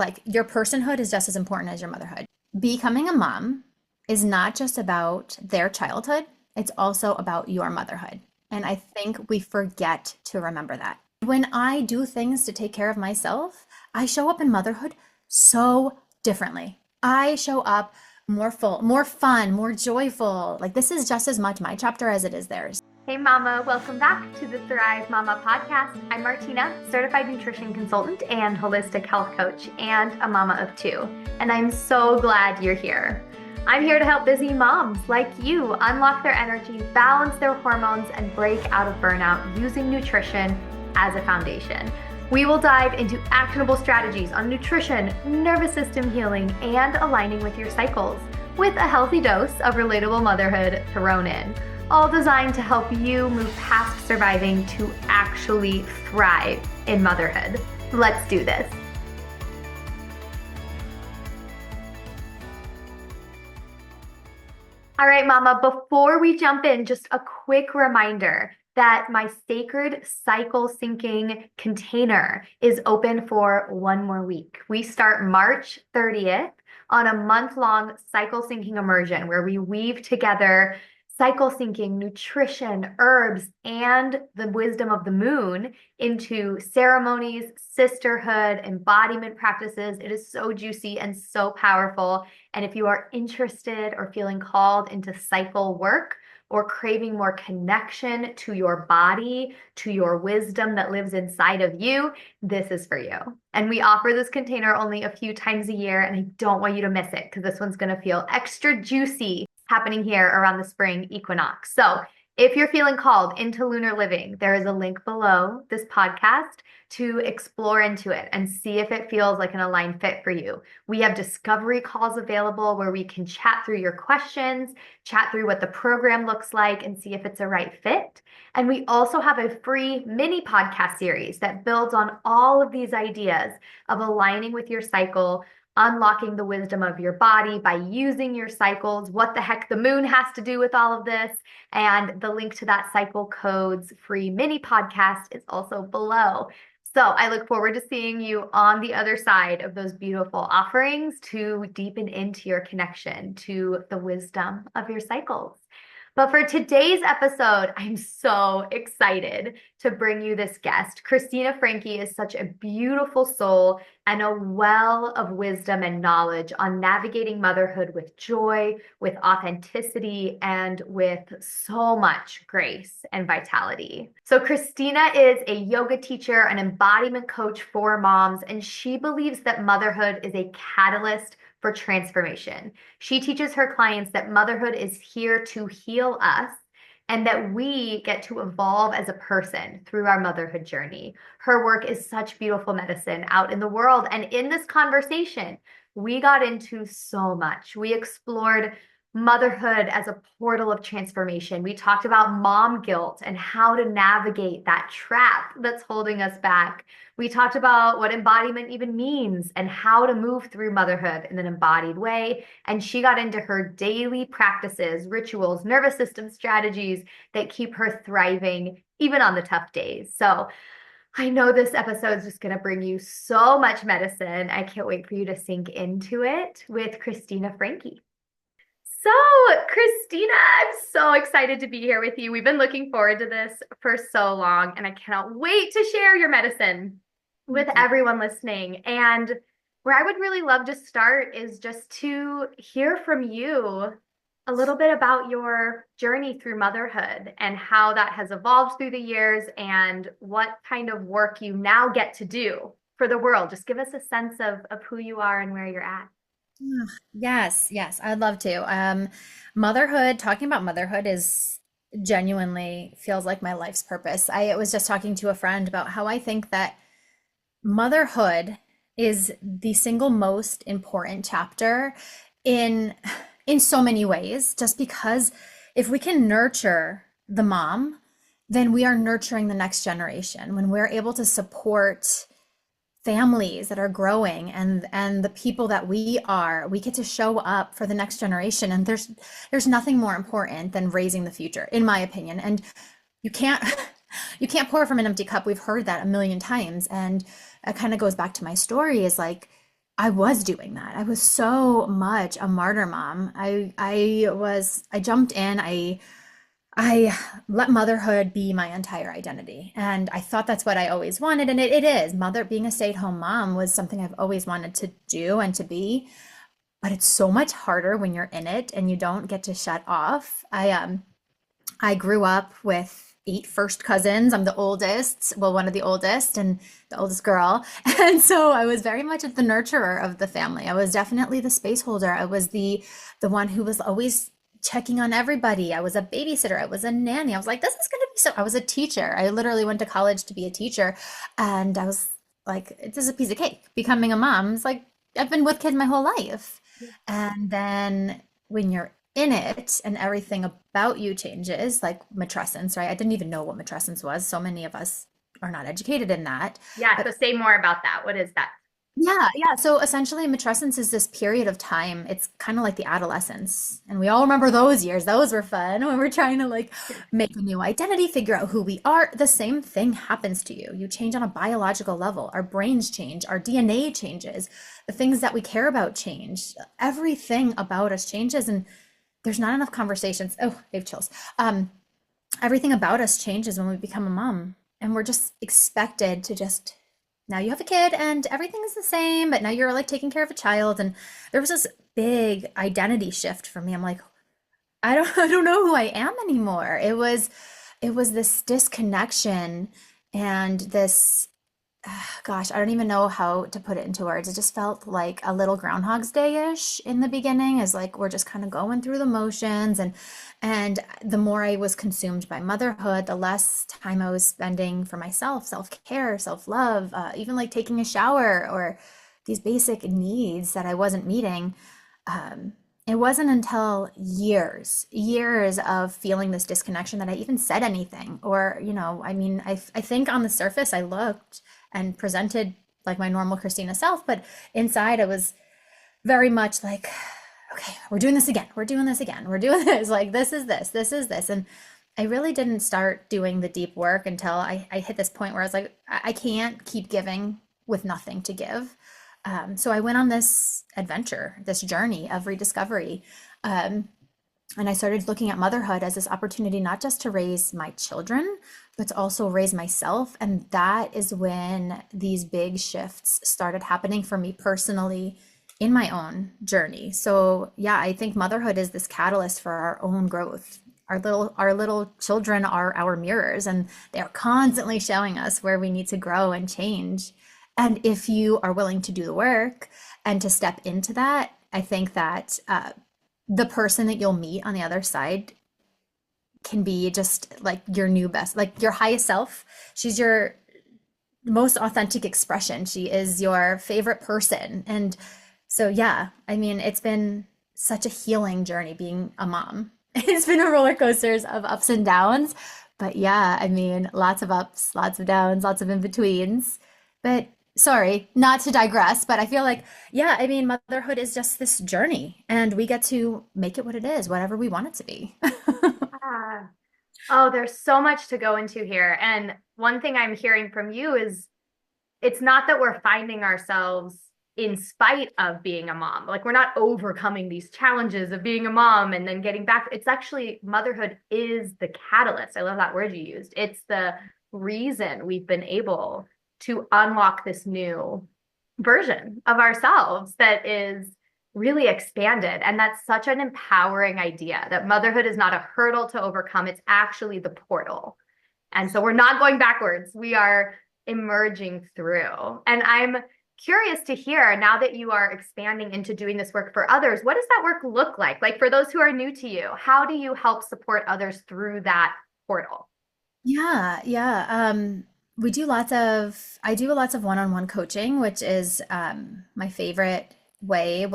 Like your personhood is just as important as your motherhood. Becoming a mom is not just about their childhood, it's also about your motherhood. And I think we forget to remember that. When I do things to take care of myself, I show up in motherhood so differently. I show up more full, more fun, more joyful. Like this is just as much my chapter as it is theirs. Hey Mama, welcome back to the Thrive Mama podcast. I'm Martina, certified nutrition consultant and holistic health coach, and a mama of two. And I'm so glad you're here. I'm here to help busy moms like you unlock their energy, balance their hormones, and break out of burnout using nutrition as a foundation. We will dive into actionable strategies on nutrition, nervous system healing, and aligning with your cycles, with a healthy dose of relatable motherhood thrown in, all designed to help you move past surviving to actually thrive in motherhood. Let's do this. All right, Mama, before we jump in, just a quick reminder that my sacred cycle syncing container is open for one more week. We start March 30th on a month-long cycle syncing immersion where we weave together cycle syncing, nutrition, herbs, and the wisdom of the moon into ceremonies, sisterhood, embodiment practices. It is so juicy and so powerful. And if you are interested or feeling called into cycle work or craving more connection to your body, to your wisdom that lives inside of you, this is for you. And we offer this container only a few times a year, and I don't want you to miss it because this one's going to feel extra juicy happening here around the spring equinox. So if you're feeling called into lunar living, there is a link below this podcast to explore into it and see if it feels like an aligned fit for you. We have discovery calls available where we can chat through your questions, chat through what the program looks like, and see if it's a right fit. And we also have a free mini podcast series that builds on all of these ideas of aligning with your cycle, unlocking the wisdom of your body by using your cycles, what the heck the moon has to do with all of this, and the link to that Cycle Codes free mini podcast is also below. So I look forward to seeing you on the other side of those beautiful offerings to deepen into your connection to the wisdom of your cycles. But for today's episode, I'm so excited to bring you this guest. Cristina Frankie is such a beautiful soul and a well of wisdom and knowledge on navigating motherhood with joy, with authenticity, and with so much grace and vitality. So Cristina is a yoga teacher, an embodiment coach for moms, and she believes that motherhood is a catalyst for transformation. She teaches her clients that motherhood is here to heal us and that we get to evolve as a person through our motherhood journey. Her work is such beautiful medicine out in the world. And in this conversation, we got into so much. We explored motherhood as a portal of transformation. We talked about mom guilt and how to navigate that trap that's holding us back. We talked about what embodiment even means and how to move through motherhood in an embodied way. And she got into her daily practices, rituals, nervous system strategies that keep her thriving even on the tough days. So I know this episode is just going to bring you so much medicine. I can't wait for you to sink into it with Cristina Frankie. So, Cristina, I'm so excited to be here with you. We've been looking forward to this for so long, and I cannot wait to share your medicine with everyone listening. And where I would really love to start is just to hear from you a little bit about your journey through motherhood and how that has evolved through the years and what kind of work you now get to do for the world. Just give us a sense of who you are and where you're at. Yes, I'd love to. Talking about motherhood is genuinely feels like my life's purpose. I was just talking to a friend about how I think that motherhood is the single most important chapter in in so many ways, just because if we can nurture the mom, then we are nurturing the next generation. When we're able to support families that are growing and the people that we get to show up for the next generation. And there's nothing more important than raising the future, in my opinion. And you can't you can't pour from an empty cup. We've heard that a million times. And it kind of goes back to my story is like, I was doing that. I was so much a martyr mom. I jumped in. I let motherhood be my entire identity. And I thought that's what I always wanted. And it is. Being a stay-at-home mom was something I've always wanted to do and to be. But it's so much harder when you're in it and you don't get to shut off. I grew up with eight first cousins. I'm the oldest, well, one of the oldest and the oldest girl. And so I was very much the nurturer of the family. I was definitely the space holder. I was the one who was always checking on everybody. I was a babysitter. I was a nanny. I was like, this is going to be so. I was a teacher. I literally went to college to be a teacher. And I was like, this is a piece of cake. Becoming a mom is like, I've been with kids my whole life. And then when you're in it and everything about you changes, like matrescence, right? I didn't even know what matrescence was. So many of us are not educated in that. Yeah, But so say more about that. What is that? yeah. So essentially, matrescence is this period of time. It's kind of like the adolescence. And we all remember those years. Those were fun when we're trying to like make a new identity, figure out who we are. The same thing happens to you. You change on a biological level. Our brains change, our DNA changes, the things that we care about change. Everything about us changes. And there's not enough conversations. Oh, I have chills. Everything about us changes when we become a mom, and we're just expected to just now you have a kid and everything is the same, but now you're like taking care of a child. And there was this big identity shift for me. I'm like, I don't know who I am anymore. It was this disconnection and this gosh, I don't even know how to put it into words. It just felt like a little Groundhog's Day-ish in the beginning, as like we're just kind of going through the motions, and the more I was consumed by motherhood, the less time I was spending for myself, self-care, self-love, even like taking a shower or these basic needs that I wasn't meeting. It wasn't until years of feeling this disconnection that I even said anything. Or, I mean, I think on the surface I looked and presented like my normal Christina self, but inside I was very much like, okay, we're doing this again. We're doing this again. We're doing this. Like, this is this. This is this. And I really didn't start doing the deep work until I hit this point where I was like, I can't keep giving with nothing to give. So I went on this adventure, this journey of rediscovery. Um, and I started looking at motherhood as this opportunity not just to raise my children, but to also raise myself. And that is when these big shifts started happening for me personally in my own journey. So yeah, I think motherhood is this catalyst for our own growth. Our little children are our mirrors, and they're constantly showing us where we need to grow and change. And if you are willing to do the work and to step into that, I think that the person that you'll meet on the other side can be just like your new best, like your highest self. She's your most authentic expression. She is your favorite person. And so, yeah, I mean, it's been such a healing journey being a mom. It's been a roller coasters of ups and downs. But yeah, I mean, lots of ups, lots of downs, lots of in betweens. But sorry, not to digress, but I feel like, yeah, I mean, motherhood is just this journey and we get to make it what it is, whatever we want it to be. Ah. Oh, there's so much to go into here. And one thing I'm hearing from you is it's not that we're finding ourselves in spite of being a mom. Like we're not overcoming these challenges of being a mom and then getting back. It's actually motherhood is the catalyst. I love that word you used. It's the reason we've been able to unlock this new version of ourselves that is really expanded. And that's such an empowering idea that motherhood is not a hurdle to overcome. It's actually the portal. And so we're not going backwards. We are emerging through. And I'm curious to hear now that you are expanding into doing this work for others, what does that work look like? Like for those who are new to you, how do you help support others through that portal? Yeah, yeah. I do lots of one-on-one coaching, which is my favorite way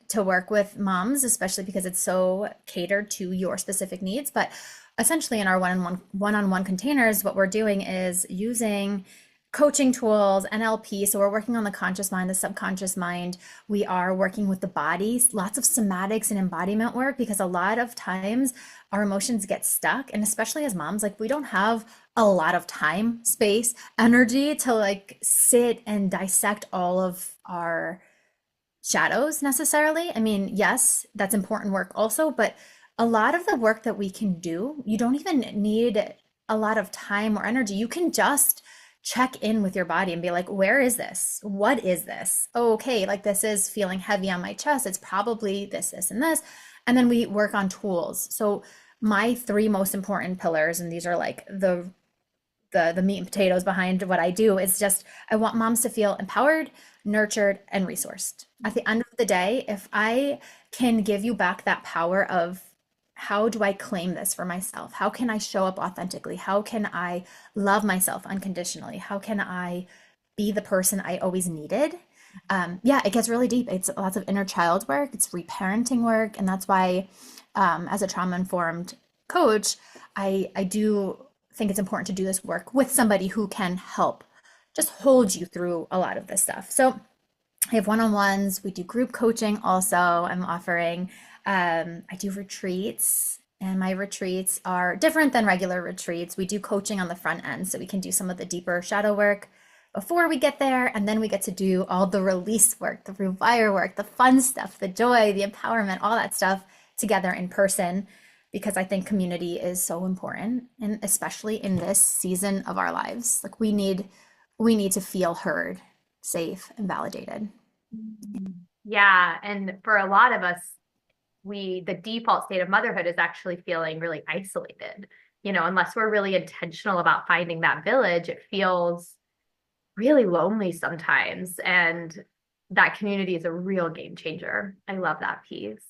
to work with moms, especially because it's so catered to your specific needs. But essentially in our one-on-one containers, what we're doing is using coaching tools, NLP. So we're working on the conscious mind, the subconscious mind. We are working with the bodies, lots of somatics and embodiment work, because a lot of times our emotions get stuck. And especially as moms, like we don't have a lot of time, space, energy to like sit and dissect all of our shadows necessarily. I mean, yes, that's important work also, but a lot of the work that we can do, you don't even need a lot of time or energy. You can just check in with your body and be like, where is this? What is this? Oh, okay, like this is feeling heavy on my chest. It's probably this, this, and this. And then we work on tools. So my three most important pillars, and these are like the meat and potatoes behind what I do, is just I want moms to feel empowered, nurtured, and resourced. At the end of the day, if I can give you back that power of how do I claim this for myself? How can I show up authentically? How can I love myself unconditionally? How can I be the person I always needed? Yeah, it gets really deep. It's lots of inner child work, it's reparenting work. And that's why, as a trauma informed coach, I do think it's important to do this work with somebody who can help just hold you through a lot of this stuff. So I have one-on-ones. We do group coaching also. I'm offering, I do retreats, and my retreats are different than regular retreats. We do coaching on the front end, so we can do some of the deeper shadow work before we get there, and then we get to do all the release work, the rewire work, the fun stuff, the joy, the empowerment, all that stuff together in person, because I think community is so important, and especially in this season of our lives. Like we need to feel heard, safe, and validated. Yeah, and for a lot of us, the default state of motherhood is actually feeling really isolated. Unless we're really intentional about finding that village, it feels really lonely sometimes. And that community is a real game changer. I love that piece.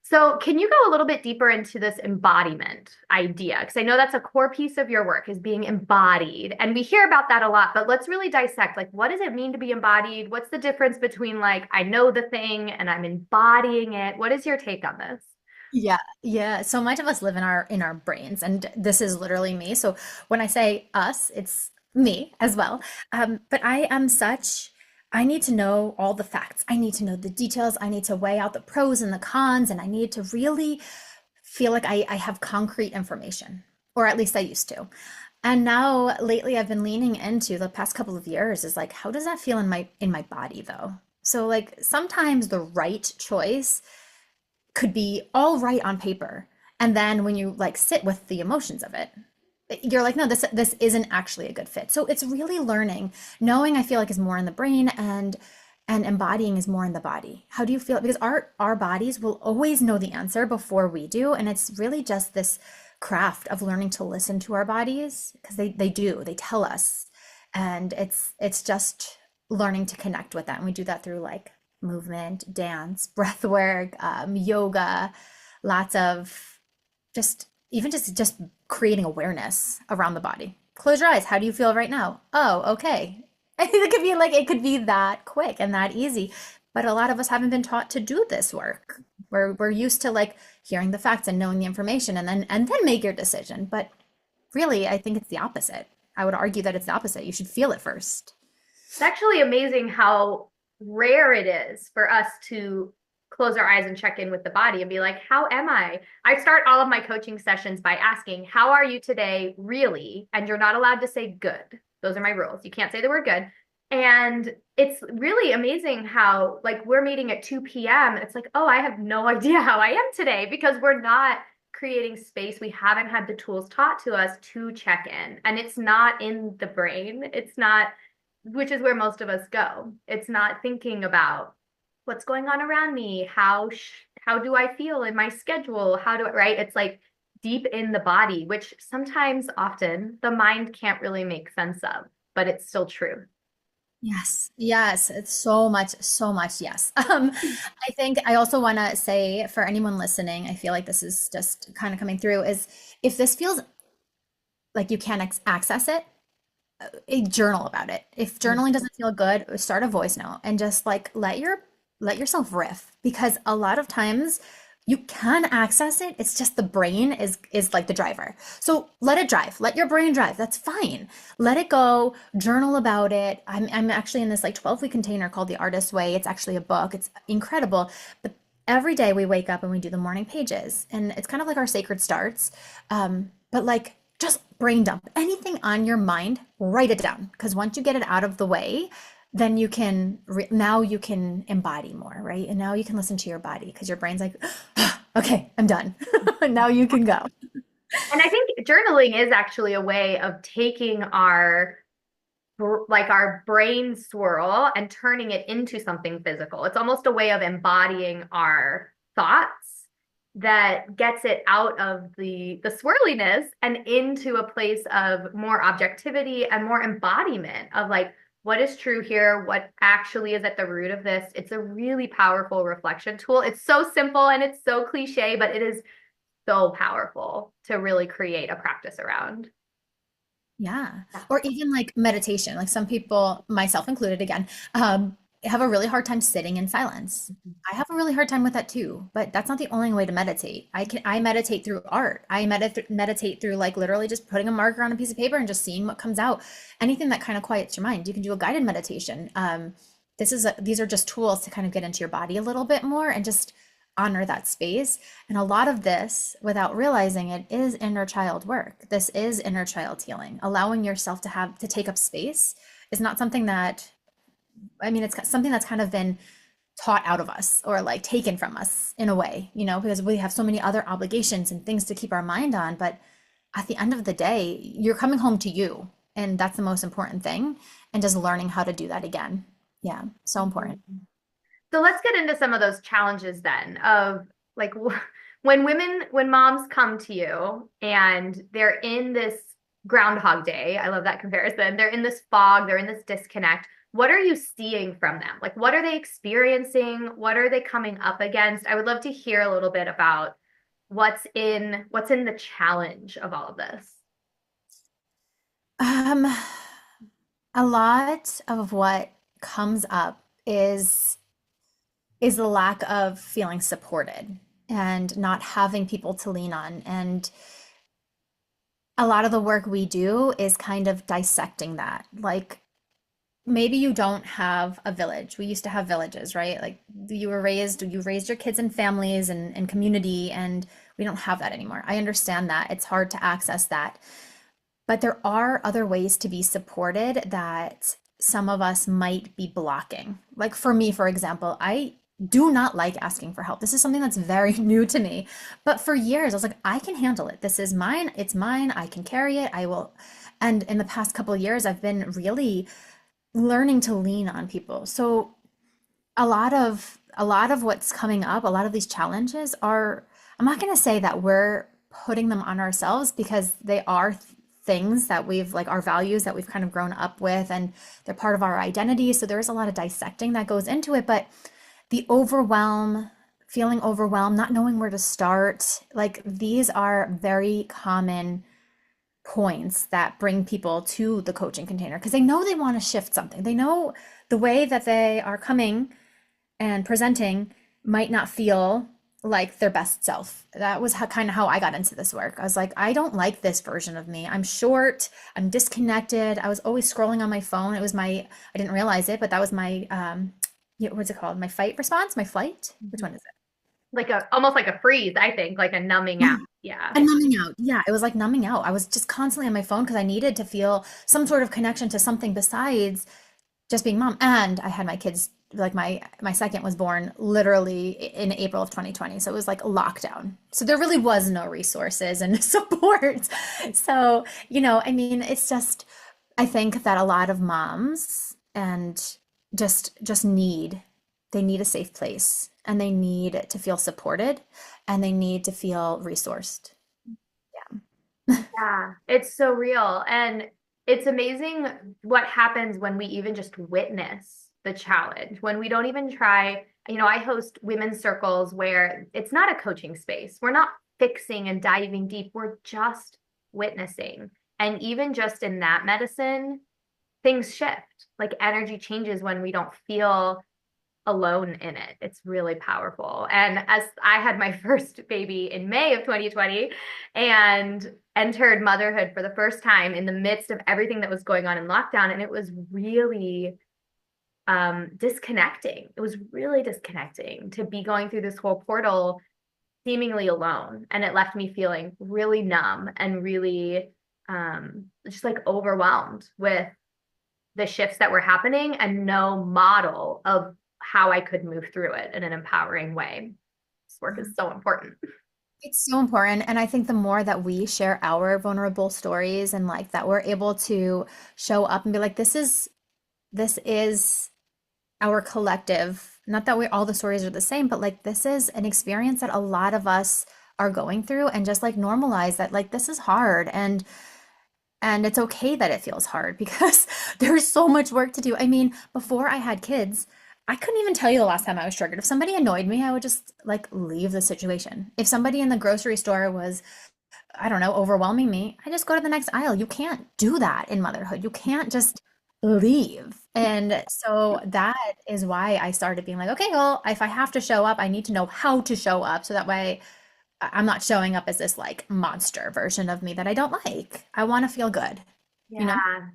So, can you go a little bit deeper into this embodiment idea? Because I know that's a core piece of your work is being embodied. And we hear about that a lot, but let's really dissect like, what does it mean to be embodied? What's the difference between like, I know the thing and I'm embodying it? What is your take on this? Yeah, yeah. So much of us live in our brains, and this is literally me. So when I say us, it's me as well. But I need to know all the facts. I need to know the details. I need to weigh out the pros and the cons, and I need to really feel like I have concrete information, or at least I used to. And now lately I've been leaning into the past couple of years is like, how does that feel in my body though? So like sometimes the right choice could be all right on paper. And then when you like sit with the emotions of it, you're like, no, this isn't actually a good fit. So it's really learning. Knowing I feel like is more in the brain, and embodying is more in the body. How do you feel? Because our bodies will always know the answer before we do. And it's really just this craft of learning to listen to our bodies because they tell us. And it's just learning to connect with that. And we do that through like movement, dance, breath work, yoga, lots of just even just creating awareness around the body. Close your eyes. How do you feel right now? Oh, okay. It could be that quick and that easy. But a lot of us haven't been taught to do this work. We're used to like hearing the facts and knowing the information and then make your decision. But really, I think it's the opposite. I would argue that it's the opposite. You should feel it first. It's actually amazing how rare it is for us to close our eyes and check in with the body and be like, how am I? I start all of my coaching sessions by asking, how are you today, really? And you're not allowed to say good. Those are my rules. You can't say the word good. And it's really amazing how, like, we're meeting at 2 p.m. It's like, oh, I have no idea how I am today because we're not creating space. We haven't had the tools taught to us to check in. And it's not in the brain. It's not, which is where most of us go. It's not thinking about what's going on around me. How do I feel in my schedule? How do I, right? It's like deep in the body, which sometimes, often, the mind can't really make sense of, but it's still true. Yes, yes, it's so much, yes. I think I also want to say for anyone listening, I feel like this is just kind of coming through, is if this feels like you can't access it, a journal about it. If journaling doesn't feel good, start a voice note and just like let yourself riff because a lot of times you can access it. It's just the brain is like the driver. So let it drive. Let your brain drive. That's fine. Let it go. Journal about it. I'm actually in this like 12-week container called The Artist's Way. It's actually a book. It's incredible. But every day we wake up and we do the morning pages, and it's kind of like our sacred starts. But like just brain dump anything on your mind, write it down because once you get it out of the way, then you can now you can embody more, right? And now you can listen to your body because your brain's like, okay, I'm done. Now you can go. And I think journaling is actually a way of taking our like our brain swirl and turning it into something physical. It's almost a way of embodying our thoughts that gets it out of the swirliness and into a place of more objectivity and more embodiment of like what is true here, what actually is at the root of this. It's a really powerful reflection tool. It's so simple and it's so cliche, but it is so powerful to really create a practice around. Yeah. Yeah. Or even like meditation. Like some people, myself included again, have a really hard time sitting in silence. I have a really hard time with that too, but that's not the only way to meditate. I meditate through art. I meditate through like literally just putting a marker on a piece of paper and just seeing what comes out. Anything that kind of quiets your mind. You can do a guided meditation. These are just tools to kind of get into your body a little bit more and just honor that space. And a lot of this, without realizing it, is inner child work. This is inner child healing. Allowing yourself to take up space is not something that, I mean, it's something that's kind of been taught out of us or like taken from us in a way, because we have so many other obligations and things to keep our mind on. But at the end of the day, you're coming home to you. And that's the most important thing. And just learning how to do that again. Yeah, so important. So let's get into some of those challenges then of like when moms come to you and they're in this Groundhog Day, I love that comparison. They're in this fog, they're in this disconnect. What are you seeing from them? Like what are they experiencing? What are they coming up against? I would love to hear a little bit about what's in the challenge of all of this. Um, a lot of what comes up is the lack of feeling supported and not having people to lean on. And a lot of the work we do is kind of dissecting that. Like maybe you don't have a village. We used to have villages, right? Like you raised your kids in families and community, and we don't have that anymore. I understand that. It's hard to access that. But there are other ways to be supported that some of us might be blocking. Like for me, for example, I do not like asking for help. This is something that's very new to me. But for years, I was like, I can handle it. This is mine. It's mine. I can carry it. I will. And in the past couple of years, I've been really learning to lean on people. So a lot of what's coming up, a lot of these challenges are, I'm not going to say that we're putting them on ourselves because they are things that we've like our values that we've kind of grown up with and they're part of our identity. So there is a lot of dissecting that goes into it, but the overwhelm, feeling overwhelmed, not knowing where to start, like these are very common points that bring people to the coaching container because they know they want to shift something. They know the way that they are coming and presenting might not feel like their best self. That was kind of how I got into this work. I was like, I don't like this version of me. I'm short, I'm disconnected. I was always scrolling on my phone. I didn't realize it, but that was my, what's it called? My fight response, my flight. Which one is it? Like a almost like a freeze, I think, like a numbing out. Yeah. Yeah. And numbing out. Yeah, it was like numbing out. I was just constantly on my phone because I needed to feel some sort of connection to something besides just being mom. And I had my kids, like my second was born literally in April of 2020. So it was like lockdown. So there really was no resources and support. So, I mean, it's just I think that a lot of moms and just they need a safe place and they need to feel supported and they need to feel resourced. Yeah, it's so real. And it's amazing what happens when we even just witness the challenge, when we don't even try. I host women's circles where it's not a coaching space. We're not fixing and diving deep. We're just witnessing. And even just in that medicine, things shift. Like energy changes when we don't feel alone in it. It's really powerful. And as I had my first baby in May of 2020 and entered motherhood for the first time in the midst of everything that was going on in lockdown, and it was really disconnecting. It was really disconnecting to be going through this whole portal seemingly alone. And it left me feeling really numb and really just like overwhelmed with the shifts that were happening and no model of how I could move through it in an empowering way. This work is so important. It's so important. And I think the more that we share our vulnerable stories and like that we're able to show up and be like, this is our collective, not that we all the stories are the same, but like this is an experience that a lot of us are going through and just like normalize that like this is hard and it's okay that it feels hard because there's so much work to do. I mean, before I had kids, I couldn't even tell you the last time I was triggered. If somebody annoyed me, I would just like leave the situation. If somebody in the grocery store was, I don't know, overwhelming me, I just go to the next aisle. You can't do that in motherhood. You can't just leave. And so that is why I started being like, okay, well, if I have to show up, I need to know how to show up so that way I'm not showing up as this like monster version of me that I don't like. I want to feel good, you know? Yeah.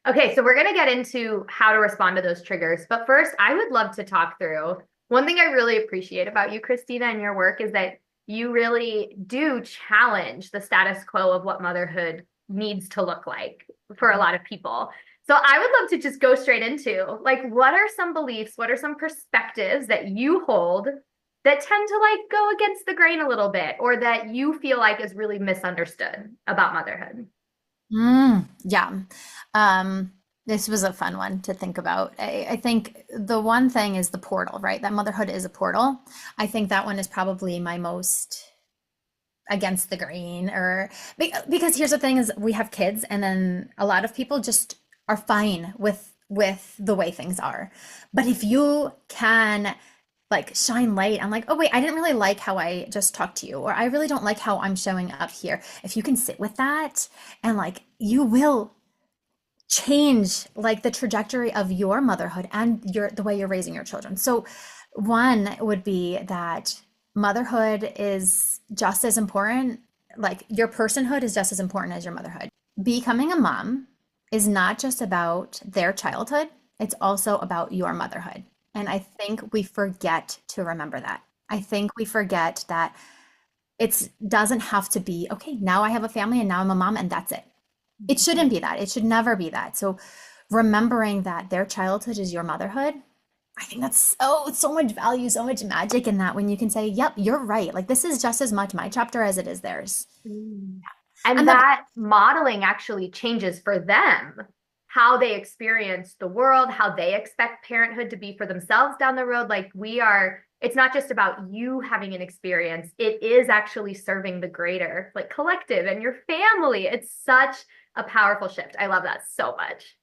Okay, so we're going to get into how to respond to those triggers. But first, I would love to talk through one thing I really appreciate about you, Christina, and your work is that you really do challenge the status quo of what motherhood needs to look like for a lot of people. So I would love to just go straight into like, what are some beliefs, what are some perspectives that you hold that tend to like go against the grain a little bit or that you feel like is really misunderstood about motherhood? Yeah. Um, this was a fun one to think about. I think the one thing is the portal, right? That motherhood is a portal. I think that one is probably my most against the grain or because here's the thing is we have kids and then a lot of people just are fine with the way things are. But if you can like shine light on like, oh wait, I didn't really like how I just talked to you, or I really don't like how I'm showing up here. If you can sit with that and like you will change like the trajectory of your motherhood and your the way you're raising your children. So one would be that motherhood is just as important, like your personhood is just as important as your motherhood. Becoming a mom is not just about their childhood, it's also about your motherhood. And I think we forget to remember that. I think we forget that it doesn't have to be, okay, now I have a family and now I'm a mom and that's it. It shouldn't be that. It should never be that. So remembering that their childhood is your motherhood, I think that's so much value, so much magic in that when you can say, yep, you're right. Like this is just as much my chapter as it is theirs. Mm. And And the that modeling actually changes for them, how they experience the world, how they expect parenthood to be for themselves down the road. Like it's not just about you having an experience, it is actually serving the greater, like collective and your family. It's such a powerful shift. I love that so much.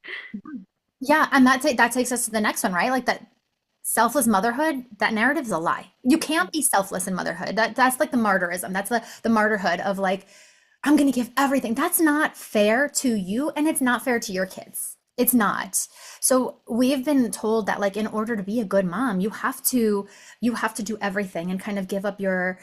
yeah, and that takes us to the next one, right? Like that selfless motherhood, that narrative is a lie. You can't be selfless in motherhood. That's like the martyrism. That's the martyrhood of like, I'm gonna give everything. That's not fair to you, and it's not fair to your kids. It's not. So we've been told that like in order to be a good mom, you have to do everything and kind of give up your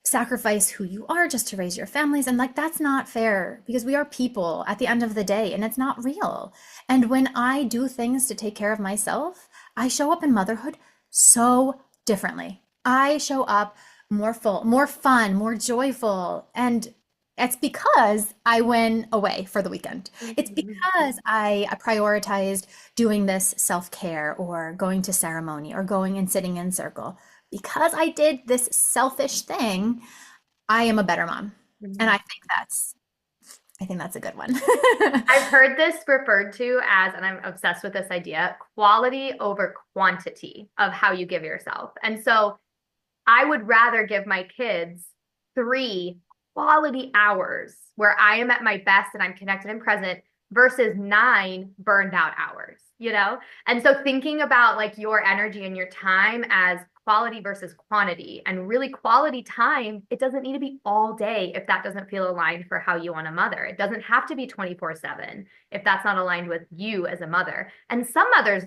sacrifice who you are just to raise your families. And like, that's not fair because we are people at the end of the day and it's not real. And when I do things to take care of myself, I show up in motherhood so differently. I show up more full, more fun, more joyful. And it's because I went away for the weekend. It's Mhm. because I prioritized doing this self-care or going to ceremony or going and sitting in circle because I did this selfish thing, I am a better mom. And Mhm. I think that's a good one. I've heard this referred to as, and I'm obsessed with this idea, quality over quantity of how you give yourself. And so I would rather give my kids 3 quality hours where I am at my best and I'm connected and present versus 9 burned out hours. And so thinking about like your energy and your time as quality versus quantity and really quality time, it doesn't need to be all day if that doesn't feel aligned for how you want to mother. It doesn't have to be 24/7 if that's not aligned with you as a mother. And some mothers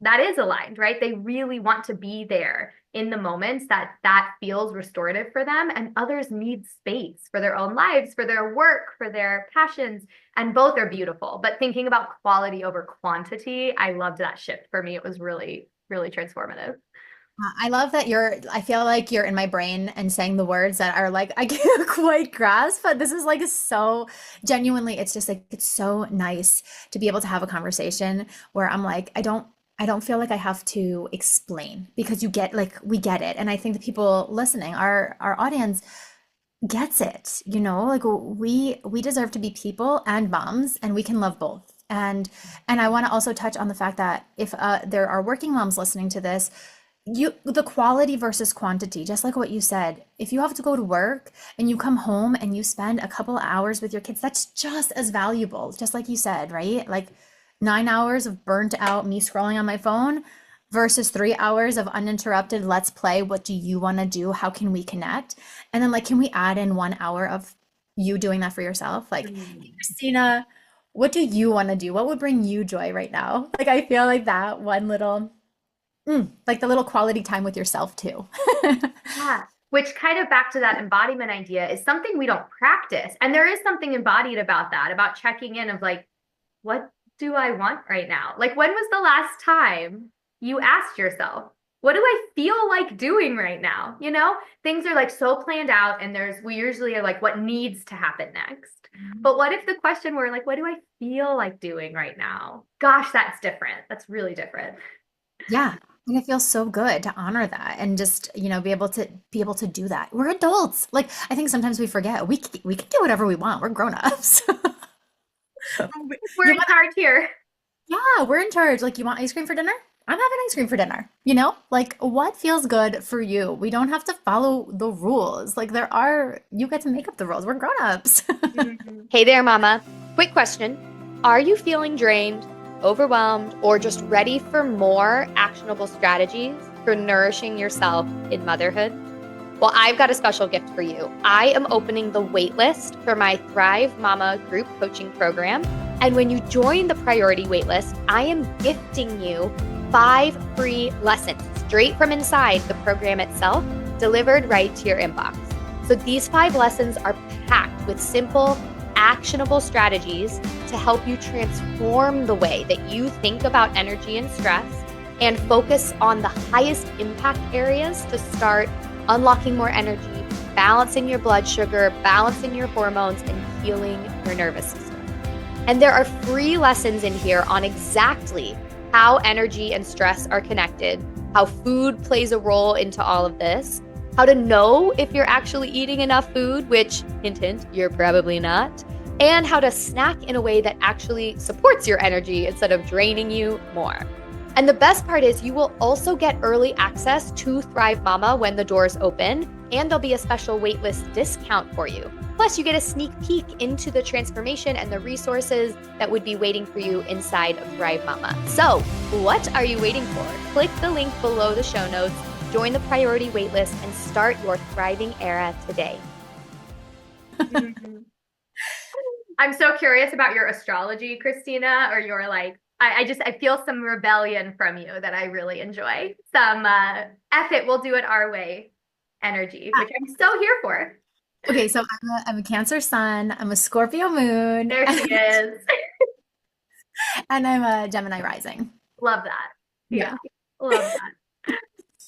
that is aligned, right? They really want to be there in the moments that feels restorative for them, and others need space for their own lives, for their work, for their passions, and both are beautiful. But thinking about quality over quantity, I loved that shift. For me, it was really, really transformative. I love that I feel like you're in my brain and saying the words that are like, I can't quite grasp, but this is like so genuinely, it's just like, it's so nice to be able to have a conversation where I'm like, I don't feel like I have to explain because you get like, we get it. And I think the people listening, our audience gets it, you know, like we deserve to be people and moms and we can love both. And I want to also touch on the fact that if there are working moms listening to this, you the quality versus quantity, just like what you said. If you have to go to work and you come home and you spend a couple hours with your kids, that's just as valuable, just like you said, right? Like 9 hours of burnt out me scrolling on my phone versus 3 hours of uninterrupted, let's play. What do you want to do? How can we connect? And then like, can we add in 1 hour of you doing that for yourself? Like, hey, Mm. Christina, what do you want to do? What would bring you joy right now? Like, I feel like that one little like the little quality time with yourself too. Yeah. Which kind of back to that embodiment idea is something we don't practice. And there is something embodied about that, about checking in of like, what do I want right now? Like, when was the last time you asked yourself, what do I feel like doing right now? You know, things are like so planned out, and we usually are like, what needs to happen next? But what if the question were like, what do I feel like doing right now? Gosh, that's different. That's really different. Yeah. And it feels so good to honor that and just, you know, be able to do that. We're adults. Like I think sometimes we forget we can do whatever we want. We're grown-ups. We're You in want, charge here. yeah, we're in charge. Like you want ice cream for dinner? I'm having ice cream for dinner. You know? Like what feels good for you? We don't have to follow the rules. Like you get to make up the rules. We're grown-ups. Mhm. Hey there, Mama. Quick question. Are you feeling drained, overwhelmed, or just ready for more actionable strategies for nourishing yourself in motherhood? Well, I've got a special gift for you. I am opening the waitlist for my Thrive Mama group coaching program. And when you join the priority waitlist, I am gifting you 5 free lessons straight from inside the program itself, delivered right to your inbox. So these 5 lessons are packed with simple, actionable strategies to help you transform the way that you think about energy and stress and focus on the highest impact areas to start unlocking more energy, balancing your blood sugar, balancing your hormones, and healing your nervous system. And there are free lessons in here on exactly how energy and stress are connected, how food plays a role into all of this, how to know if you're actually eating enough food, which, hint, hint, you're probably not, and how to snack in a way that actually supports your energy instead of draining you more. And the best part is you will also get early access to Thrive Mama when the doors open, and there'll be a special waitlist discount for you. Plus, you get a sneak peek into the transformation and the resources that would be waiting for you inside of Thrive Mama. So, what are you waiting for? Click the link below the show notes, join the priority waitlist, and start your thriving era today. Mhm. I'm so curious about your astrology, Christina, or your like, I feel some rebellion from you that I really enjoy. Some F it, we'll do it our way energy, which I'm so here for. Okay, so I'm a Cancer sun, I'm a Scorpio moon, There she is. and I'm a Gemini rising. Love that. Yeah, Yeah. love that.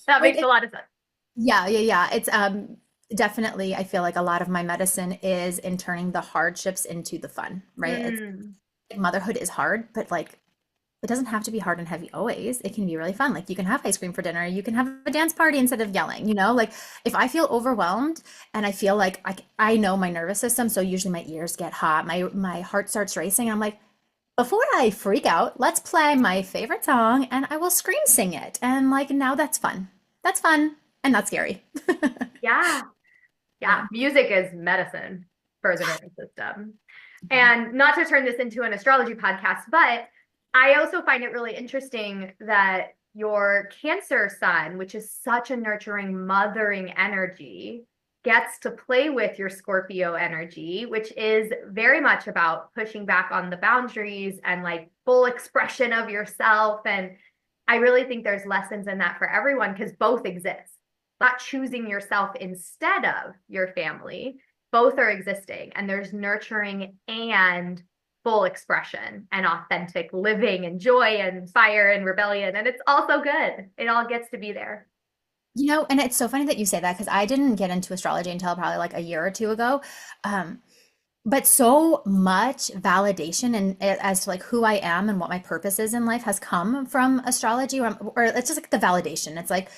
That But makes a lot of sense. yeah. It's definitely I feel like a lot of my medicine is in turning the hardships into the fun, right? It's Mm. motherhood is hard, but like it doesn't have to be hard and heavy always. It can be really fun. Like you can have ice cream for dinner, you can have a dance party instead of yelling, you know? Like if I feel overwhelmed and I feel like I know my nervous system, so usually my ears get hot, my heart starts racing, and I'm like, before I freak out, let's play my favorite song and I will scream sing it. And like now that's fun. That's fun and not scary. Yeah. Yeah. Yeah. Music is medicine for the nervous system. And not to turn this into an astrology podcast, but I also find it really interesting that your Cancer sun, which is such a nurturing, mothering energy, gets to play with your Scorpio energy, which is very much about pushing back on the boundaries and like full expression of yourself. And I really think there's lessons in that for everyone because both exist. Not choosing yourself instead of your family, both are existing, and there's nurturing and full expression and authentic living and joy and fire and rebellion, and it's all so good. It all gets to be there. And it's so funny that you say that because I didn't get into astrology until probably like a year or two ago. Um, but so much validation and as to like who I am and what my purpose is in life has come from astrology, or it's just like the validation. It's like,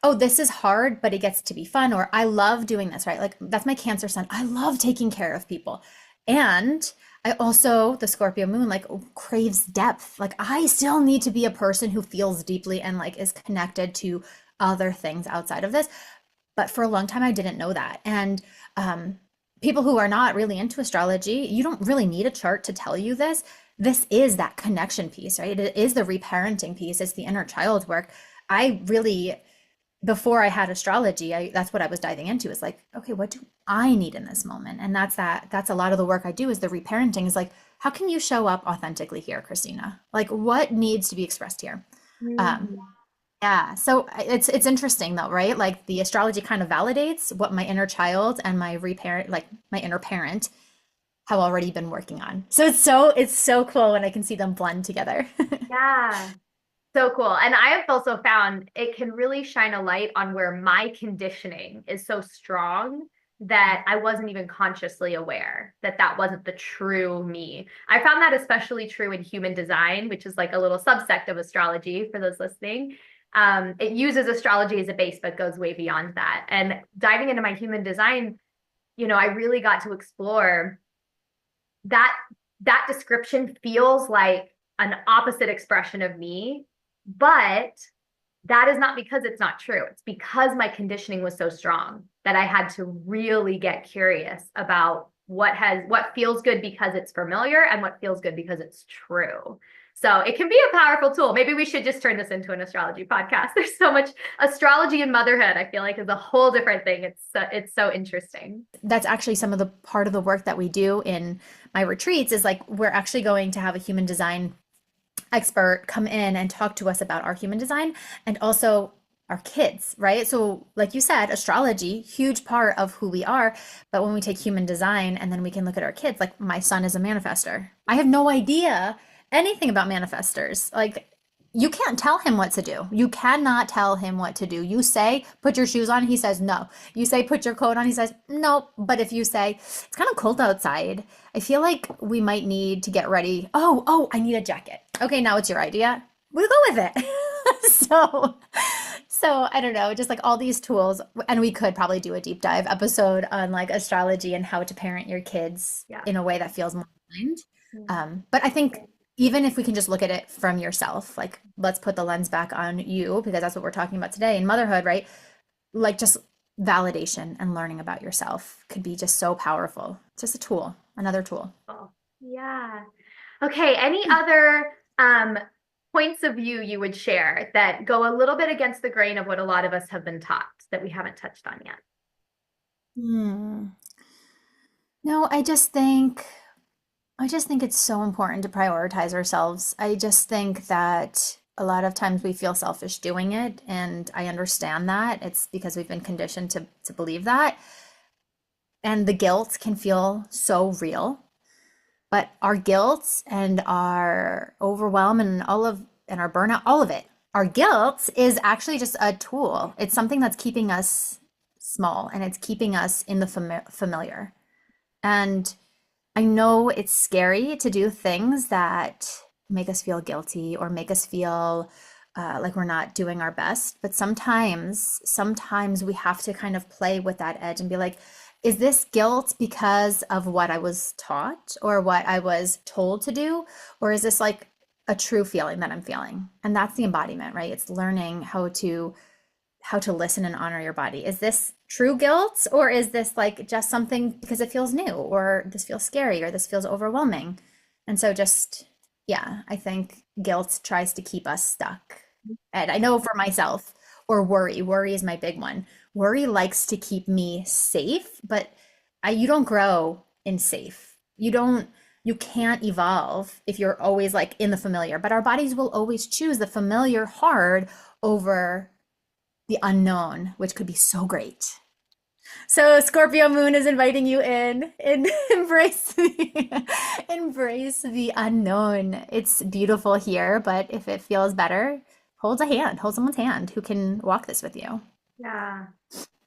oh, this is hard, but it gets to be fun, or I love doing this, right? Like that's my Cancer sun. I love taking care of people. And I also, the Scorpio moon, like craves depth. Like I still need to be a person who feels deeply and like is connected to other things outside of this. But for a long time, I didn't know that. And people who are not really into astrology, you don't really need a chart to tell you this. This is that connection piece, right? It is the reparenting piece. It's the inner child work. I really, before I had astrology, that's what I was diving into is like, okay, what do I need in this moment? And that's a lot of the work I do is the reparenting is like, how can you show up authentically here, Christina? Like what needs to be expressed here? Um, Mm. yeah, so it's interesting though, right? Like the astrology kind of validates what my inner child and my reparent, like my inner parent, have already been working on. So it's so cool when I can see them blend together. Yeah. So cool. And I have also found it can really shine a light on where my conditioning is so strong that I wasn't even consciously aware that that wasn't the true me. I found that especially true in human design, which is like a little subsect of astrology for those listening. It uses astrology as a base, but goes way beyond that. And diving into my human design, I really got to explore that that description feels like an opposite expression of me, but that is not because it's not true. It's because my conditioning was so strong that I had to really get curious about what feels good because it's familiar and what feels good because it's true. So it can be a powerful tool. Maybe we should just turn this into an astrology podcast. There's so much astrology and motherhood, I feel like is a whole different thing. It's so interesting. That's actually some of the part of the work that we do in my retreats is like we're actually going to have a human design expert come in and talk to us about our human design and also our kids, right? So, like you said, astrology, huge part of who we are. But when we take human design and then we can look at our kids, like my son is a manifester. I have no idea anything about manifestors. Like, you can't tell him what to do. You cannot tell him what to do. You say, put your shoes on, he says no. You say, put your coat on, he says no. But if you say, it's kind of cold outside, I feel like we might need to get ready. Oh, I need a jacket. Okay, now it's your idea. We'll go with it. so, so I don't know, just like all these tools, and we could probably do a deep dive episode on like astrology and how to parent your kids Yeah. in a way that feels more aligned. Mm. But I think even if we can just look at it from yourself, like let's put the lens back on you because that's what we're talking about today in motherhood, right? Like just validation and learning about yourself could be just so powerful. Just a tool, another tool. Oh, yeah. Okay, any other points of view you would share that go a little bit against the grain of what a lot of us have been taught that we haven't touched on yet? Hmm. No, I just think it's so important to prioritize ourselves. I just think that a lot of times we feel selfish doing it, and I understand that. It's because we've been conditioned to believe that. And the guilt can feel so real. But our guilt and our overwhelm and our burnout, all of it, our guilt is actually just a tool. It's something that's keeping us small and it's keeping us in the familiar. And I know it's scary to do things that make us feel guilty or make us feel like we're not doing our best. But sometimes we have to kind of play with that edge and be like, is this guilt because of what I was taught or what I was told to do? Or is this like a true feeling that I'm feeling? And that's the embodiment, right? It's learning how to listen and honor your body. Is this true guilt or is this like just something because it feels new or this feels scary or this feels overwhelming? And so just, yeah, I think guilt tries to keep us stuck. And I know for myself, or worry is my big one. Worry likes to keep me safe, but you don't grow in safe. You can't evolve if you're always like in the familiar, but our bodies will always choose the familiar hard over the unknown, which could be so great. So Scorpio moon is inviting you in and embrace the unknown. It's beautiful here, but if it feels better, hold someone's hand who can walk this with you. Yeah.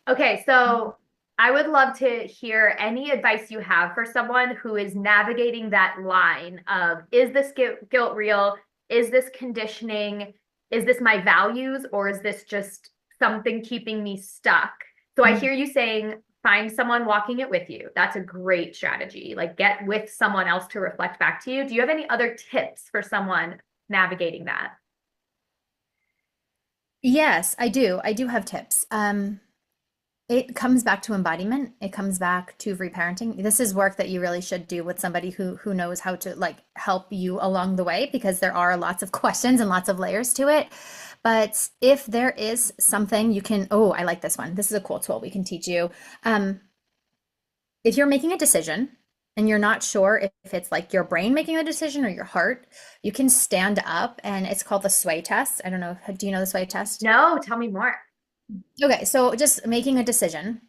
Okay, so I would love to hear any advice you have for someone who is navigating that line of, is this guilt real? Is this conditioning? Is this my values? Or is this just something keeping me stuck? So I hear you saying, find someone walking it with you. That's a great strategy. Like, get with someone else to reflect back to you. Do you have any other tips for someone navigating that? Yes, I do. I do have tips. It comes back to embodiment. It comes back to reparenting. This is work that you really should do with somebody who knows how to like help you along the way because there are lots of questions and lots of layers to it. But if there is something you can, oh, I like this one. This is a cool tool we can teach you. Um, if you're making a decision and you're not sure if it's like your brain making the decision or your heart, you can stand up and it's called the sway test. I don't know. Do you know the sway test? No, tell me more. Okay, so just making a decision.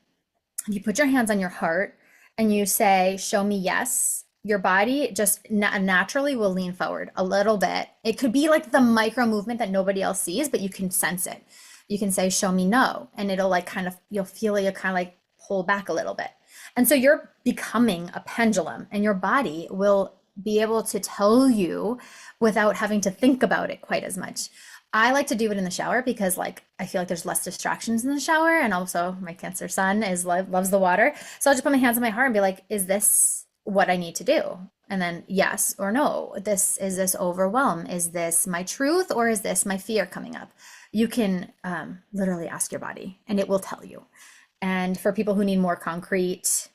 You put your hands on your heart and you say, show me yes. Your body just naturally will lean forward a little bit. It could be like the micro movement that nobody else sees, but you can sense it. You can say, show me no. And it'll like kind of, you'll feel you kind of like pull back a little bit. And so you're becoming a pendulum, and your body will be able to tell you without having to think about it quite as much. I like to do it in the shower because like I feel like there's less distractions in the shower, and also my Cancer son is loves the water. So I'll just put my hands on my heart and be like, is this what I need to do? And then yes or no. This is this overwhelm? Is this my truth or is this my fear coming up? You can literally ask your body and it will tell you. And for people who need more concrete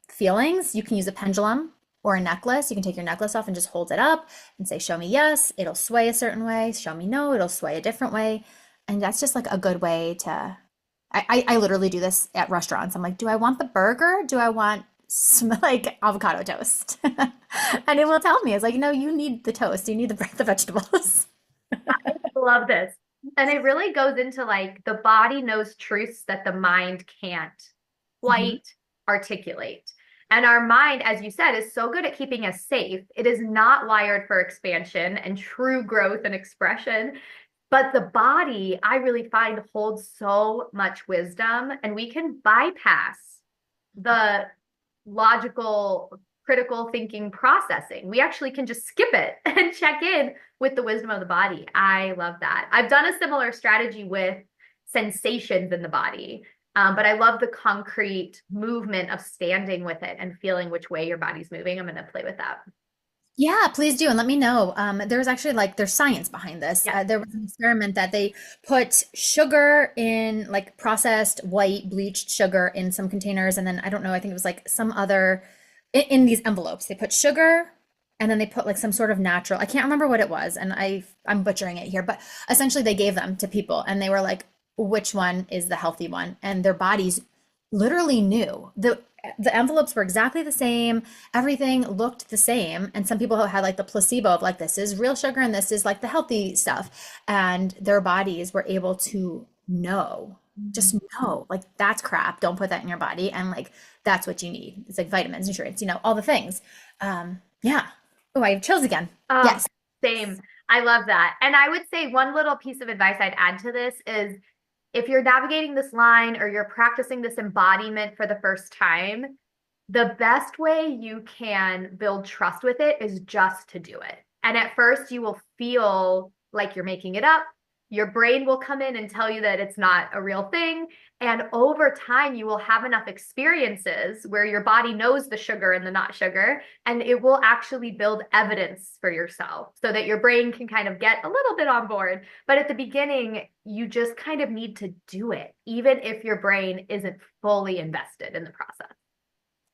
feelings, you can use a pendulum or a necklace. You can take your necklace off and just hold it up and say, show me yes, it'll sway a certain way. Show me no, it'll sway a different way. And that's just like a good way to. I literally do this at restaurants. I'm like, do I want the burger? Do I want some, like avocado toast? And it will tell me. It's like, no, you need the toast. You need the vegetables. Love this. And it really goes into like the body knows truths that the mind can't Mhm. quite articulate. And our mind, as you said, is so good at keeping us safe. It is not wired for expansion and true growth and expression. But the body, I really find, holds so much wisdom, and we can bypass the logical, critical thinking processing. We actually can just skip it and check in with the wisdom of the body. I love that. I've done a similar strategy with sensations in the body. But I love the concrete movement of standing with it and feeling which way your body's moving. I'm going to play with that. Yeah, please do, and let me know. There's actually like there's science behind this. Yes. There was an experiment that they put sugar in like processed white bleached sugar in some containers, and then I don't know, I think it was like some other in these envelopes. They put sugar, and then they put like some sort of natural. I can't remember what it was, and I'm butchering it here, but essentially they gave them to people, and they were like, which one is the healthy one? And their bodies literally knew. The envelopes were exactly the same. Everything looked the same. And some people had like the placebo of like, this is real sugar and this is like the healthy stuff. And their bodies were able to know, just know, like, that's crap. Don't put that in your body. And like, that's what you need. It's like vitamins, nutrients, all the things. Yeah. Oh, I have chills again. Oh, Yes. same. I love that. And I would say one little piece of advice I'd add to this is if you're navigating this line or you're practicing this embodiment for the first time, the best way you can build trust with it is just to do it. And at first, you will feel like you're making it up. Your brain will come in and tell you that it's not a real thing. And over time, you will have enough experiences where your body knows the sugar and the not sugar, and it will actually build evidence for yourself so that your brain can kind of get a little bit on board. But at the beginning, you just kind of need to do it, even if your brain isn't fully invested in the process.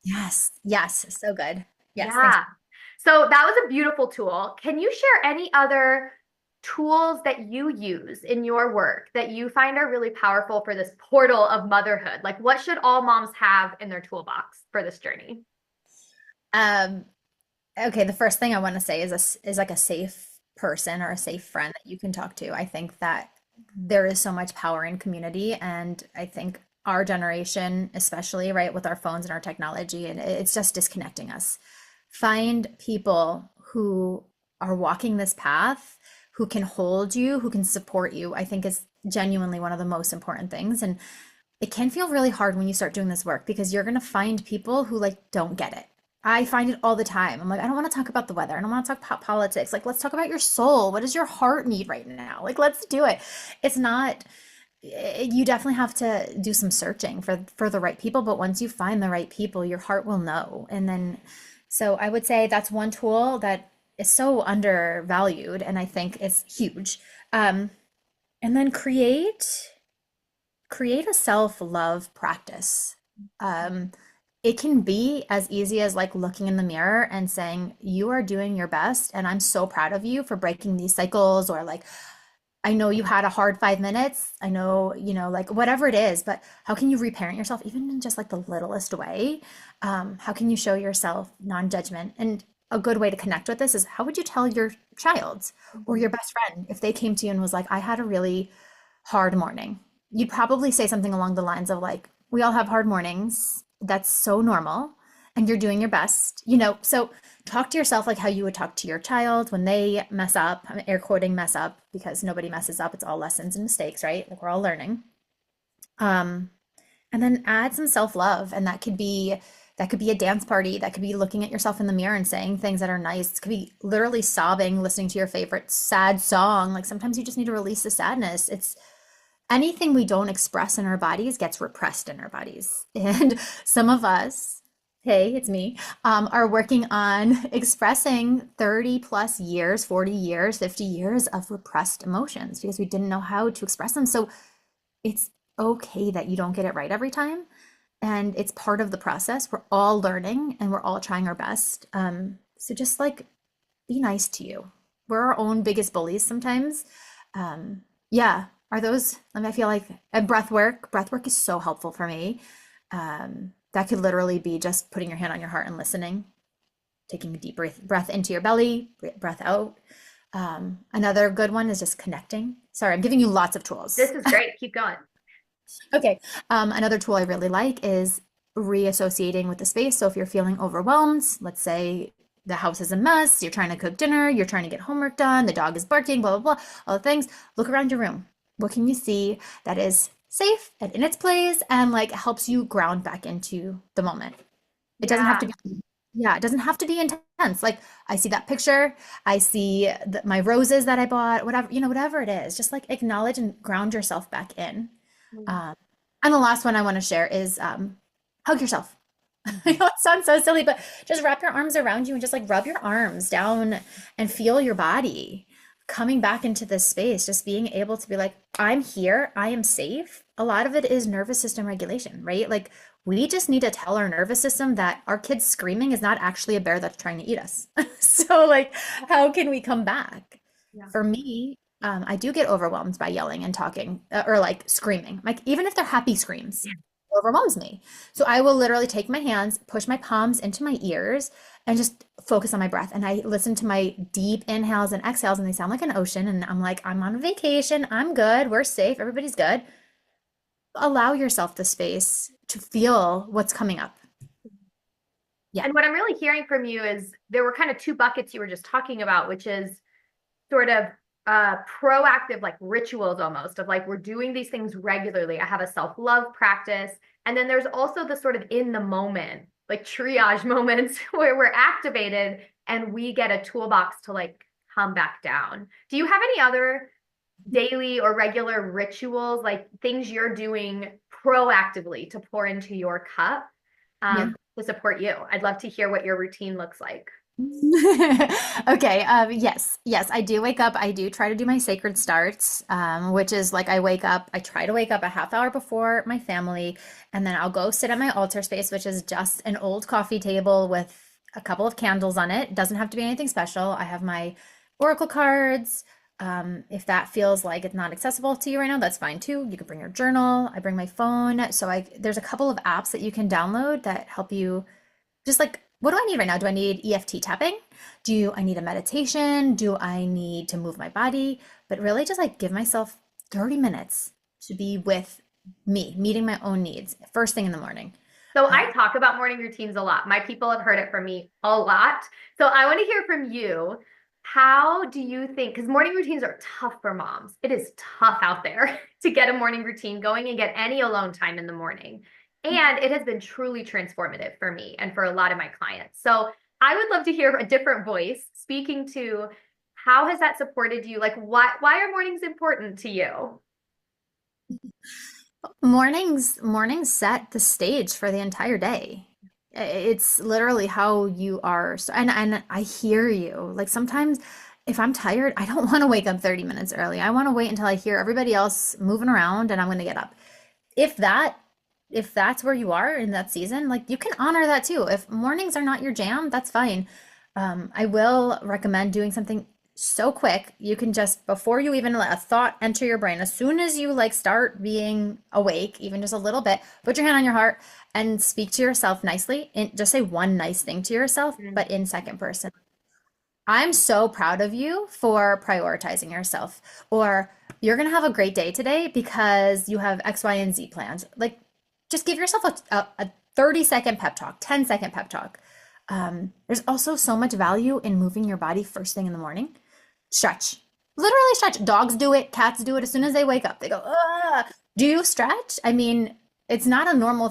Yes. Yes. So good. Yes. Thanks. Yeah. So that was a beautiful tool. Can you share any other tools that you use in your work that you find are really powerful for this portal of motherhood? Like, what should all moms have in their toolbox for this journey? Um, Okay, the first thing I want to say is is like a safe person or a safe friend that you can talk to. I think that there is so much power in community, and I think our generation, especially, right, with our phones and our technology, and it's just disconnecting us. Find people who are walking this path, who can hold you, who can support you. I think is genuinely one of the most important things. And it can feel really hard when you start doing this work because you're going to find people who like don't get it. I find it all the time. I'm like, I don't want to talk about the weather. I don't want to talk about politics. Like, let's talk about your soul. What does your heart need right now? Like, let's do it. It's not, you definitely have to do some searching for the right people, but once you find the right people, your heart will know. And then so I would say that's one tool that is so undervalued and I think it's huge. Um, and then create a self-love practice. Um, it can be as easy as like looking in the mirror and saying, you are doing your best, and I'm so proud of you for breaking these cycles, or like, I know you had a hard 5 minutes. I know, like whatever it is, but how can you reparent yourself, even in just like the littlest way? How can you show yourself non-judgment? And a good way to connect with this is how would you tell your child or Mhm. your best friend if they came to you and was like, I had a really hard morning? You'd probably say something along the lines of like, we all have hard mornings. That's so normal. And you're doing your best, So talk to yourself like how you would talk to your child when they mess up. I'm air quoting mess up because nobody messes up. It's all lessons and mistakes, right? Like we're all learning. Um, and then add some self-love. And that could be a dance party. That could be looking at yourself in the mirror and saying things that are nice. It could be literally sobbing, listening to your favorite sad song. Like sometimes you just need to release the sadness. It's anything we don't express in our bodies gets repressed in our bodies. And some of us, hey, it's me, are working on expressing 30 plus years, 40 years, 50 years of repressed emotions because we didn't know how to express them. So it's okay that you don't get it right every time. And it's part of the process. We're all learning and we're all trying our best. So just like be nice to you. We're our own biggest bullies sometimes. Yeah, are those, I feel like breath work is so helpful for me. That could literally be just putting your hand on your heart and listening, taking a deep breath into your belly, breath out. Another good one is just connecting. Sorry, I'm giving you lots of This tools. is great. Keep going. Okay. Another tool I really like is reassociating with the space. So if you're feeling overwhelmed, let's say the house is a mess, you're trying to cook dinner, you're trying to get homework done, the dog is barking, blah, blah, blah, all the things, look around your room. What can you see that is safe and in its place and like helps you ground back into the moment? It doesn't have to Yeah. be, yeah, it doesn't have to be intense. Like I see that picture, I see my roses that I bought, whatever, whatever it is, just like acknowledge and ground yourself back in. Mm. Um, and the last one I want to share is hug yourself. I know it sounds so silly, but just wrap your arms around you and just like rub your arms down and feel your body coming back into this space. Just being able to be like, I'm here, I am safe. A lot of it is nervous system regulation, right? Like we just need to tell our nervous system that our kid's screaming is not actually a bear that's trying to eat us. So, like, how can we come back? Yeah. For me, I do get overwhelmed by yelling and talking or like screaming. Like even if they're happy screams, it overwhelms me. So I will literally take my hands, push my palms into my ears, and just focus on my breath. And I listen to my deep inhales and exhales, and they sound like an ocean. And I'm like, I'm on vacation. I'm good. We're safe. Everybody's good. Allow yourself the space to feel what's coming up. Yeah. And what I'm really hearing from you is there were kind of two buckets you were just talking about, which is sort of proactive like rituals almost of like we're doing these things regularly. I have a self-love practice. And then there's also the sort of in the moment, like triage moments where we're activated and we get a toolbox to like come back down. Do you have any other daily or regular rituals, like things you're doing proactively to pour into your cup Yeah. to support you? I'd love to hear what your routine looks like. Okay, yes, I do wake up. I do try to do my sacred starts, which is like I try to wake up a half hour before my family, and then I'll go sit at my altar space, which is just an old coffee table with a couple of candles on it. It doesn't have to be anything special. I have my oracle cards. If that feels like it's not accessible to you right now, that's fine too. You can bring your journal. I bring my phone. There's a couple of apps that you can download that help you just like, what do I need right now? Do I need EFT tapping? Do I need a meditation? Do I need to move my body? But really just like give myself 30 minutes to be with me, meeting my own needs first thing in the morning. So I Uh, talk about morning routines a lot. My people have heard it from me a lot. So I want to hear from you. How do you think, because morning routines are tough for moms. It is tough out there to get a morning routine going and get any alone time in the morning. And it has been truly transformative for me and for a lot of my clients. So I would love to hear a different voice speaking to how has that supported you? Like why are mornings important to you? Mornings set the stage for the entire day. It's literally how you are. And I hear you. Like sometimes if I'm tired, I don't want to wake up 30 minutes early. I want to wait until I hear everybody else moving around and I'm going to get up. If that if that's where you are in that season, like you can honor that too. If mornings are not your jam, that's fine. I will recommend doing something so quick. You can just, before you even let a thought enter your brain, as soon as you like start being awake, even just a little bit, put your hand on your heart and speak to yourself nicely. And just say one nice thing to yourself, Mm. but in second person. I'm so proud of you for prioritizing yourself. Or you're going to have a great day today because you have X, Y, and Z plans. Like, just give yourself a 30-second pep talk, 10-second pep talk. There's also so much value in moving your body first thing in the morning. Stretch. Literally stretch. Dogs do it, cats do it as soon as they wake up. They go, ah. Do you stretch? I mean, it's not a normal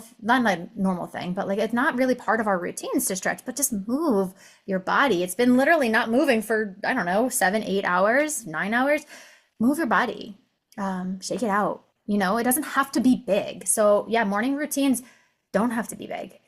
thing, but like it's not really part of our routines to stretch, but just move your body. It's been literally not moving for, I don't know, 7, 8 hours, 9 hours. Move your body. Shake it out. It doesn't have to be big. So yeah, morning routines don't have to be big.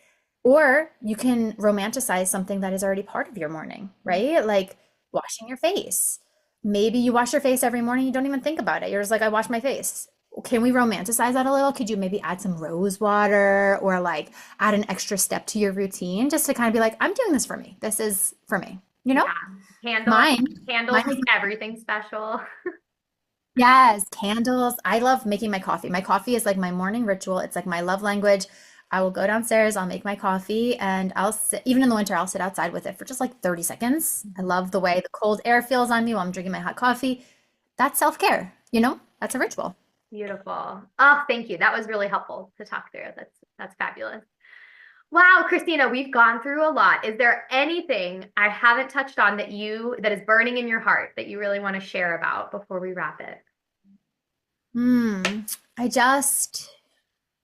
Or you can romanticize something that is already part of your morning, right? Like washing your face. Maybe you wash your face every morning, you don't even think about it. You're just like, I wash my face. Can we romanticize that a little? Could you maybe add some rose water or like add an extra step to your routine just to kind of be like, I'm doing this for me. This is for me. You know? Yeah. Candle, Mine, candles mine make is everything special. yes, candles. I love making my coffee. My coffee is like my morning ritual. It's like my love language. I will go downstairs, I'll make my coffee, and I'll sit, even in the winter, I'll sit outside with it for just like 30 seconds. I love the way the cold air feels on me while I'm drinking my hot coffee. That's self-care, That's a ritual. Beautiful. Oh, thank you. That was really helpful to talk through. That's fabulous. Wow, Christina, we've gone through a lot. Is there anything I haven't touched on that is burning in your heart that you really want to share about before we wrap it? Hmm. I just,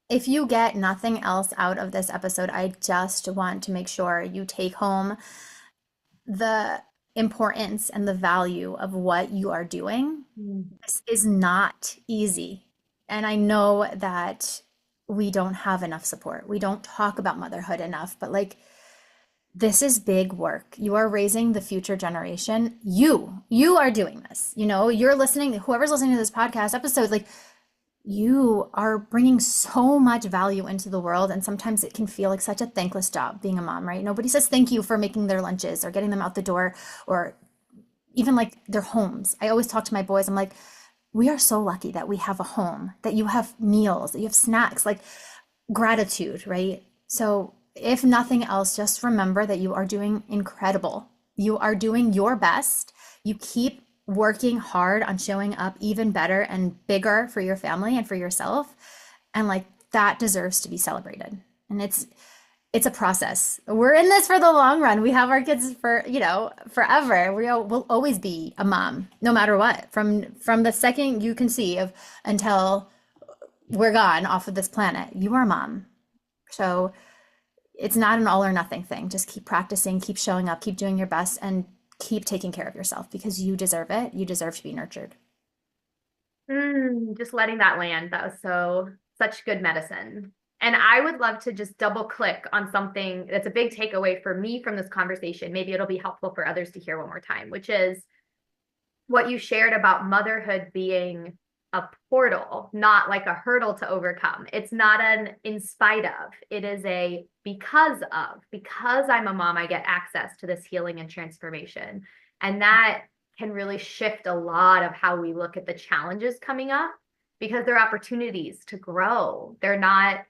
if you get nothing else out of this episode, I just want to make sure you take home the importance and the value of what you are doing. Mm. This is not easy. And I know that we don't have enough support. We don't talk about motherhood enough, but like this is big work. You are raising the future generation. You are doing this. You're listening, whoever's listening to this podcast episode, like you are bringing so much value into the world. And sometimes it can feel like such a thankless job being a mom, right? Nobody says thank you for making their lunches or getting them out the door or even like their homes. I always talk to my boys. I'm like, we are so lucky that we have a home, that you have meals, that you have snacks, like gratitude, right? So, if nothing else, just remember that you are doing incredible. You are doing your best. You keep working hard on showing up even better and bigger for your family and for yourself. And like that deserves to be celebrated. And it's a process. We're in this for the long run. We have our kids for, forever. We'll always be a mom, no matter what. From the second you conceive until we're gone off of this planet, you are a mom. So it's not an all or nothing thing. Just keep practicing, keep showing up, keep doing your best, and keep taking care of yourself because you deserve it. You deserve to be nurtured. Just letting that land. That was such good medicine. And I would love to just double click on something that's a big takeaway for me from this conversation. Maybe it'll be helpful for others to hear one more time, which is what you shared about motherhood being a portal, not like a hurdle to overcome. It's not an in spite of, it is a because of, because I'm a mom, I get access to this healing and transformation. And that can really shift a lot of how we look at the challenges coming up because they're opportunities to grow. They're not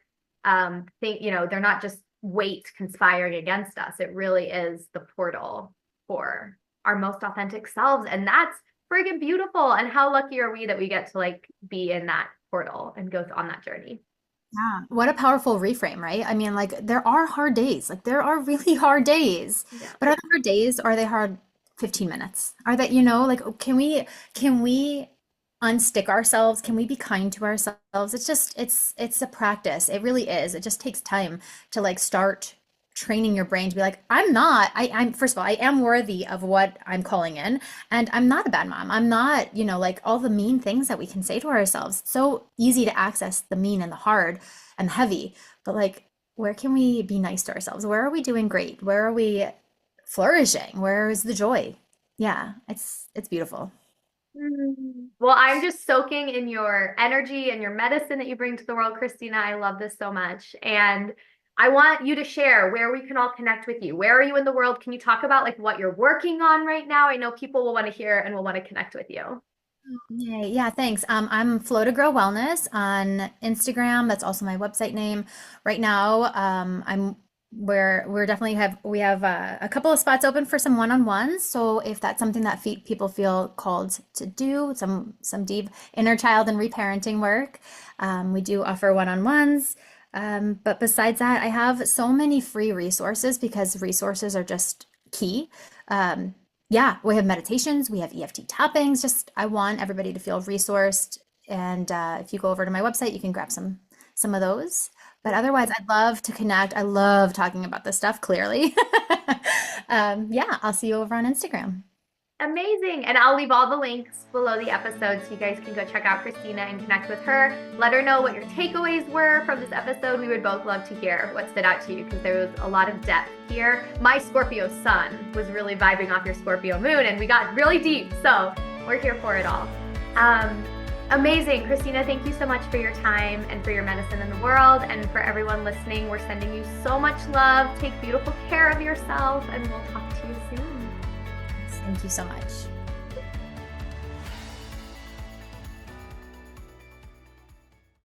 they're not just weight conspiring against us. It really is the portal for our most authentic selves. And that's friggin' beautiful. And how lucky are we that we get to like be in that portal and go on that journey? Yeah. What a powerful reframe, right? I mean, like there are hard days. Like there are really hard days. Yeah. But are they hard days or are they hard 15 minutes. Are that, like, can we unstick ourselves? Can we be kind to ourselves? It's a practice. It really is. It just takes time to like start training your brain to be like, I'm first of all, I am worthy of what I'm calling in, and I'm not a bad mom. I'm not, like all the mean things that we can say to ourselves. It's so easy to access the mean and the hard and the heavy, but like, where can we be nice to ourselves? Where are we doing great? Where are we flourishing? Where is the joy? Yeah, it's beautiful. Well, I'm just soaking in your energy and your medicine that you bring to the world, Christina. I love this so much. And I want you to share where we can all connect with you. Where are you in the world? Can you talk about like what you're working on right now? I know people will want to hear and will want to connect with you. Yay. Yeah, thanks. I'm Flow to Grow Wellness on Instagram. That's also my website name. Right now, I'm we're definitely have a couple of spots open for some one-on-ones. So if that's something that people feel called to do, some deep inner child and reparenting work, we do offer one-on-ones. But besides that, I have so many free resources because resources are just key. Yeah, we have meditations, we have EFT tappings. Just I want everybody to feel resourced. And if you go over to my website, you can grab some of those. But otherwise, I'd love to connect. I love talking about this stuff, clearly. Yeah, I'll see you over on Instagram. Amazing. And I'll leave all the links below the episode so you guys can go check out Christina and connect with her. Let her know what your takeaways were from this episode. We would both love to hear what stood out to you because there was a lot of depth here. My Scorpio sun was really vibing off your Scorpio moon and we got really deep. So we're here for it all. Amazing. Christina, thank you so much for your time and for your medicine in the world. And for everyone listening, we're sending you so much love. Take beautiful care of yourself and we'll talk to you soon. Thank you so much.